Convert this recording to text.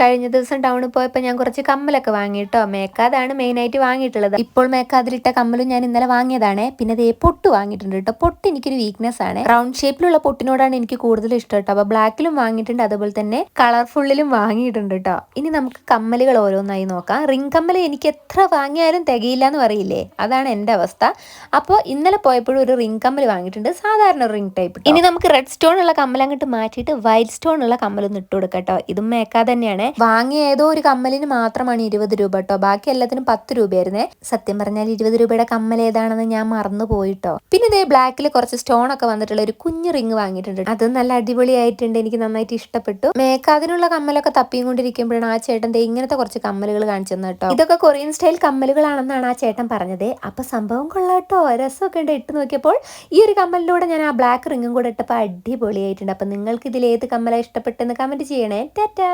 കഴിഞ്ഞ ദിവസം ടൗണിൽ പോയപ്പോൾ ഞാൻ കുറച്ച് കമ്മലൊക്കെ വാങ്ങിട്ടോ. മേക്കാതാണ് മെയിനായിട്ട് വാങ്ങിയിട്ടുള്ളത്. ഇപ്പോൾ മേക്കാതിലിട്ട കമ്മലും ഞാൻ ഇന്നലെ വാങ്ങിയതാണ്. പിന്നെ ദേ പൊട്ട് വാങ്ങിയിട്ടുണ്ട് കേട്ടോ. പൊട്ട് എനിക്കൊരു വീക്ക്നെസ് ആണ്. റൗണ്ട് ഷേപ്പിലുള്ള പൊട്ടിനോടാണ് എനിക്ക് കൂടുതൽ ഇഷ്ടം കേട്ടോ. അപ്പോൾ ബ്ലാക്കിലും വാങ്ങിയിട്ടുണ്ട്, അതുപോലെ തന്നെ കളർഫുള്ളിലും വാങ്ങിയിട്ടുണ്ട് കേട്ടോ. ഇനി നമുക്ക് കമ്മലുകൾ ഓരോന്നായി നോക്കാം. റിംഗ് കമ്മൽ എനിക്ക് എത്ര വാങ്ങിയാലും തികയില്ല എന്ന് പറയില്ലേ, അതാണ് എൻ്റെ അവസ്ഥ. അപ്പോൾ ഇന്നലെ പോയപ്പോഴും ഒരു റിംഗ് കമ്മൽ വാങ്ങിയിട്ടുണ്ട്, സാധാരണ റിംഗ് ടൈപ്പ്. ഇനി നമുക്ക് റെഡ് സ്റ്റോൺ ഉള്ള കമ്മൽ അങ്ങോട്ട് മാറ്റിയിട്ട് വൈറ്റ് സ്റ്റോൺ ഉള്ള കമ്മലൊന്ന് ഇട്ട് കൊടുക്കാം കേട്ടോ. ഇതും മേക്കാതെ തന്നെയാണ്. വാങ്ങിയ ഏതോ ഒരു കമ്മലിന് മാത്രമാണ് 20 രൂപ കേട്ടോ. ബാക്കി എല്ലാത്തിനും 10 രൂപയായിരുന്നേ. സത്യം പറഞ്ഞാൽ 20 രൂപയുടെ കമ്മൽ ഏതാണെന്ന് ഞാൻ മറന്നു പോയിട്ടോ. പിന്നെ ഇതേ ബ്ലാക്കിൽ കുറച്ച് സ്റ്റോൺ ഒക്കെ വന്നിട്ടുള്ള ഒരു കുഞ്ഞു റിങ് വാങ്ങിയിട്ടുണ്ട്. അത് നല്ല അടിപൊളിയായിട്ടുണ്ട്, എനിക്ക് നന്നായിട്ട് ഇഷ്ടപ്പെട്ടു. മേക്കാതിനുള്ള കമ്മലൊക്കെ തപ്പിയും കൊണ്ടിരിക്കുമ്പോഴാണ് ആ ചേട്ടൻ ഇങ്ങനത്തെ കുറച്ച് കമ്മലുകൾ കാണിച്ചു തന്നെ കേട്ടോ. ഇതൊക്കെ കൊറിയൻ സ്റ്റൈൽ കമ്മലുകളാണെന്നാണ് ആ ചേട്ടൻ പറഞ്ഞത്. അപ്പൊ സംഭവം കൊള്ളാട്ടോ, രസമൊക്കെ ഉണ്ട്. ഇട്ട് നോക്കിയപ്പോൾ ഈ ഒരു കമ്മലിലൂടെ ഞാൻ ആ ബ്ലാക്ക് റിങ്ങും കൂടെ ഇട്ടപ്പോൾ അടിപൊളിയായിട്ടുണ്ട്. അപ്പൊ നിങ്ങൾക്ക് ഇതിൽ ഏത് കമ്മലാണ് ഇഷ്ടപ്പെട്ടെന്ന് കമന്റ് ചെയ്യണേ. ടാറ്റാ.